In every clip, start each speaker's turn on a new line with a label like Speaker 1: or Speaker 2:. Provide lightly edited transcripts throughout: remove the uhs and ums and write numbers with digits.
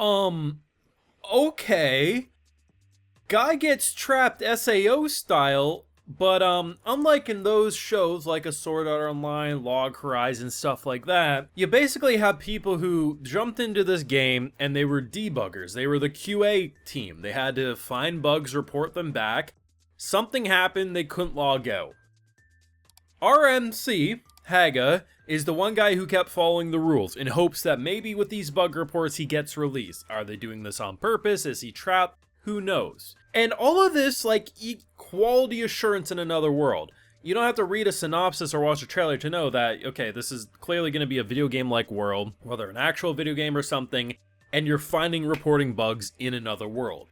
Speaker 1: Um, okay. Guy gets trapped SAO style, but unlike in those shows like a Sword Art Online, Log Horizon, stuff like that, you basically have people who jumped into this game and they were debuggers. They were the QA team. They had to find bugs, report them back. Something happened, they couldn't log out. RMC, Haga, is the one guy who kept following the rules in hopes that maybe with these bug reports he gets released. Are they doing this on purpose? Is he trapped? Who knows? And all of this, like, quality assurance in another world. You don't have to read a synopsis or watch a trailer to know that, okay, this is clearly going to be a video game-like world, whether an actual video game or something, and you're finding reporting bugs in another world.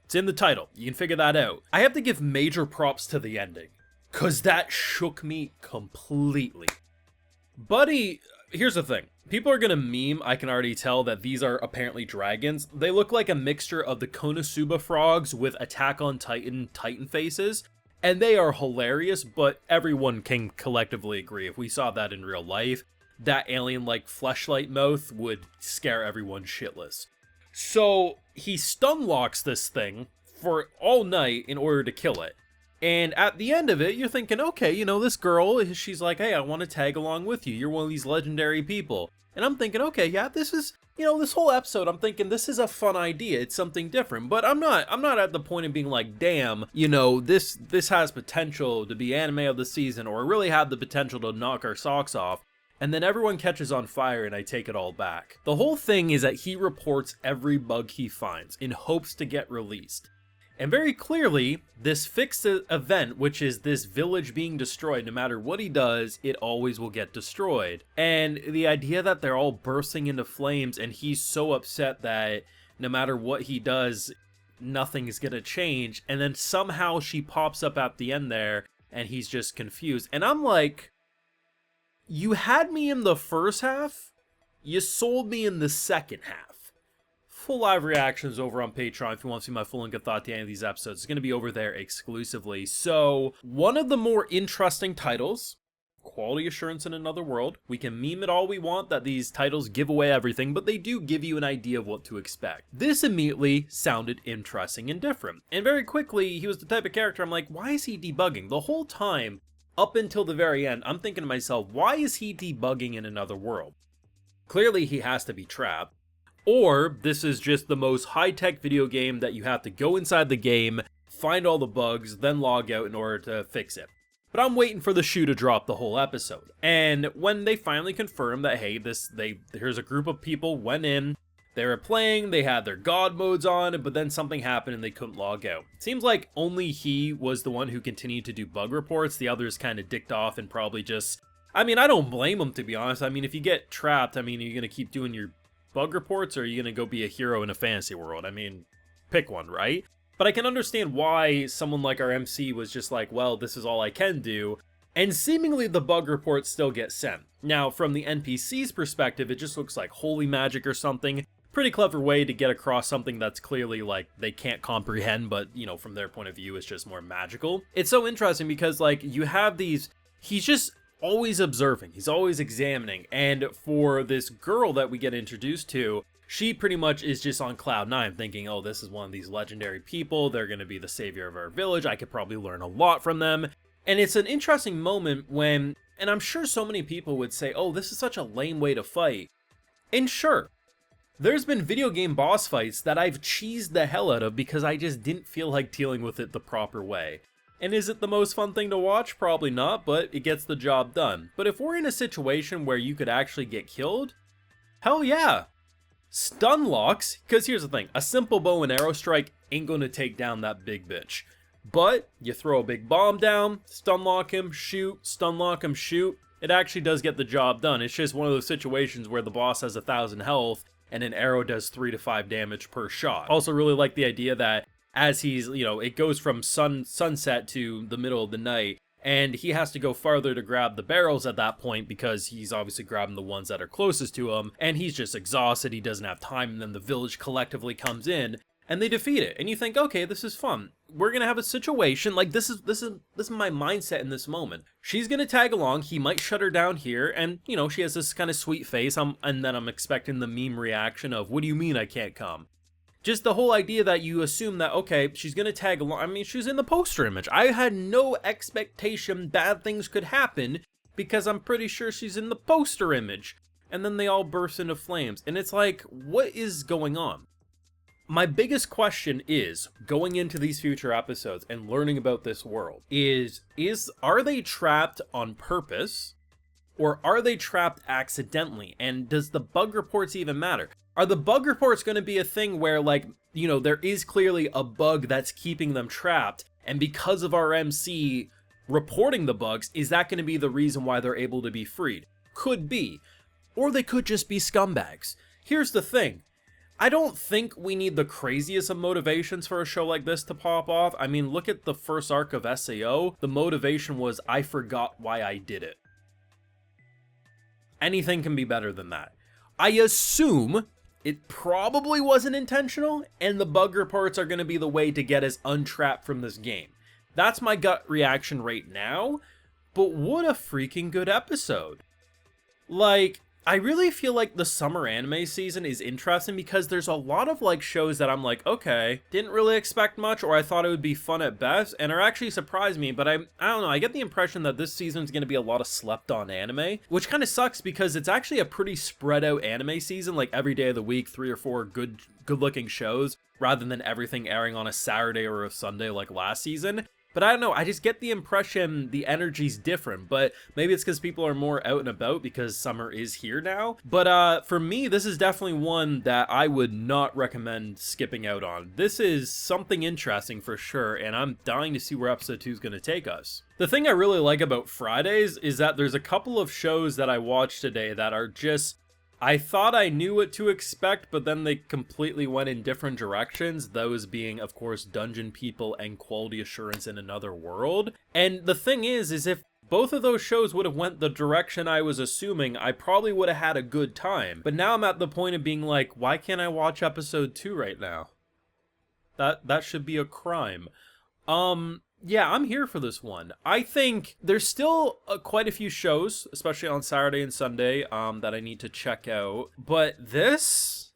Speaker 1: It's in the title. You can figure that out. I have to give major props to the ending, because that shook me completely. Buddy, here's the thing. People are gonna meme, I can already tell, that these are apparently dragons. They look like a mixture of the Konosuba frogs with Attack on Titan faces, and they are hilarious, but everyone can collectively agree, if we saw that in real life, that alien-like fleshlight mouth would scare everyone shitless. So, he stun locks this thing for all night in order to kill it. And at the end of it, you're thinking, okay, you know, this girl, she's like, hey, I want to tag along with you. You're one of these legendary people. And I'm thinking, okay, yeah, this is, you know, this whole episode, I'm thinking this is a fun idea. It's something different. But I'm not at the point of being like, damn, you know, this has potential to be anime of the season, or really had the potential to knock our socks off. And then everyone catches on fire and I take it all back. The whole thing is that he reports every bug he finds in hopes to get released. And very clearly, this fixed event, which is this village being destroyed, no matter what he does, it always will get destroyed. And the idea that they're all bursting into flames and he's so upset that no matter what he does, nothing's gonna change. And then somehow she pops up at the end there and he's just confused. And I'm like, you had me in the first half, you sold me in the second half. Full live reactions over on Patreon if you want to see my full and good thought to any of these episodes. It's going to be over there exclusively. So, one of the more interesting titles, Quality Assurance in Another World. We can meme it all we want that these titles give away everything, but they do give you an idea of what to expect. This immediately sounded interesting and different. And very quickly, he was the type of character I'm like, why is he debugging? The whole time, up until the very end, I'm thinking to myself, why is he debugging in another world? Clearly, he has to be trapped. Or this is just the most high-tech video game that you have to go inside the game, find all the bugs, then log out in order to fix it. But I'm waiting for the shoe to drop the whole episode. And when they finally confirm that, hey, here's a group of people went in, they were playing, they had their god modes on, but then something happened and they couldn't log out. It seems like only he was the one who continued to do bug reports. The others kind of dicked off and probably just... I mean, I don't blame them, to be honest. I mean, if you get trapped, I mean, are you going to keep doing your bug reports, or are you going to go be a hero in a fantasy world? I mean, pick one, right? But I can understand why someone like our MC was just like, well, this is all I can do, and seemingly the bug reports still get sent. Now, from the NPC's perspective, it just looks like holy magic or something. Pretty clever way to get across something that's clearly like they can't comprehend, but, you know, from their point of view, it's just more magical. It's so interesting because, like, you have these, he's just always observing, he's always examining, and for this girl that we get introduced to, she pretty much is just on cloud nine thinking, oh, this is one of these legendary people, they're gonna be the savior of our village, I could probably learn a lot from them. And it's an interesting moment when, and I'm sure so many people would say, oh, this is such a lame way to fight. And sure, there's been video game boss fights that I've cheesed the hell out of because I just didn't feel like dealing with it the proper way. And is it the most fun thing to watch? Probably not, but it gets the job done. But if we're in a situation where you could actually get killed, hell yeah. Stun locks, because here's the thing, a simple bow and arrow strike ain't gonna take down that big bitch. But you throw a big bomb down, stun lock him, shoot, stun lock him, shoot, it actually does get the job done. It's just one of those situations where the boss has 1,000 health and an arrow does 3 to 5 damage per shot. Also really like the idea that as he's, you know, it goes from sunset to the middle of the night, and he has to go farther to grab the barrels at that point because he's obviously grabbing the ones that are closest to him, and he's just exhausted, he doesn't have time, and then the village collectively comes in, and they defeat it, and you think, okay, this is fun. We're gonna have a situation like this is my mindset in this moment. She's gonna tag along. He might shut her down here, and you know she has this kind of sweet face. And then I'm expecting the meme reaction of, "What do you mean I can't come?" Just the whole idea that you assume that, okay, she's gonna tag along. I mean, she's in the poster image. I had no expectation bad things could happen because I'm pretty sure she's in the poster image. And then they all burst into flames, and it's like, what is going on? My biggest question is, going into these future episodes and learning about this world, are they trapped on purpose, or are they trapped accidentally? And does the bug reports even matter? Are the bug reports going to be a thing where, like, you know, there is clearly a bug that's keeping them trapped, and because of our MC reporting the bugs, is that going to be the reason why they're able to be freed? Could be. Or they could just be scumbags. Here's the thing. I don't think we need the craziest of motivations for a show like this to pop off. I mean, look at the first arc of SAO. The motivation was, I forgot why I did it. Anything can be better than that. I assume it probably wasn't intentional, and the bug reports are going to be the way to get us untrapped from this game. That's my gut reaction right now, but what a freaking good episode. Like, I really feel like the summer anime season is interesting because there's a lot of like shows that I'm like, okay, didn't really expect much, or I thought it would be fun at best, and are actually surprised me, but I don't know, I get the impression that this season's going to be a lot of slept on anime, which kind of sucks because it's actually a pretty spread out anime season, like every day of the week, 3 or 4 good looking shows, rather than everything airing on a Saturday or a Sunday like last season. But I don't know, I just get the impression the energy's different, but maybe it's because people are more out and about because summer is here now. But for me, this is definitely one that I would not recommend skipping out on. This is something interesting for sure, and I'm dying to see where episode 2 is going to take us. The thing I really like about Fridays is that there's a couple of shows that I watched today that are just, I thought I knew what to expect, but then they completely went in different directions, those being, of course, Dungeon People and Quality Assurance in Another World. And the thing is if both of those shows would have went the direction I was assuming, I probably would have had a good time. But now I'm at the point of being like, why can't I watch episode 2 right now? That should be a crime. Yeah, I'm here for this one. I think there's still quite a few shows, especially on Saturday and Sunday, that I need to check out. But this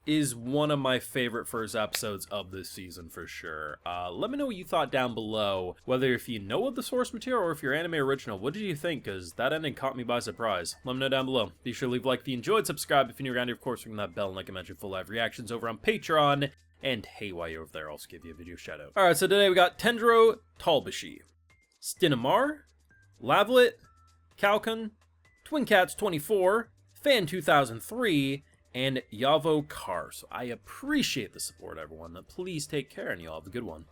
Speaker 1: is one of my favorite first episodes of this season for sure. Let me know what you thought down below, whether if you know of the source material or if you're anime original. What did you think? Because that ending caught me by surprise. Let me know down below. Be sure to leave a like if you enjoyed, subscribe if you're new around here, of course, ring that bell, and like I mentioned, full live reactions over on Patreon. And hey, while you're over there, I'll also give you a video shout out. Alright, so today we got Tendro Talbashi, Stinamar, Lavlet, Calcon, Twin Cats 24, Fan 2003, and Yavo Car. So I appreciate the support, everyone. Please take care, and y'all have a good one.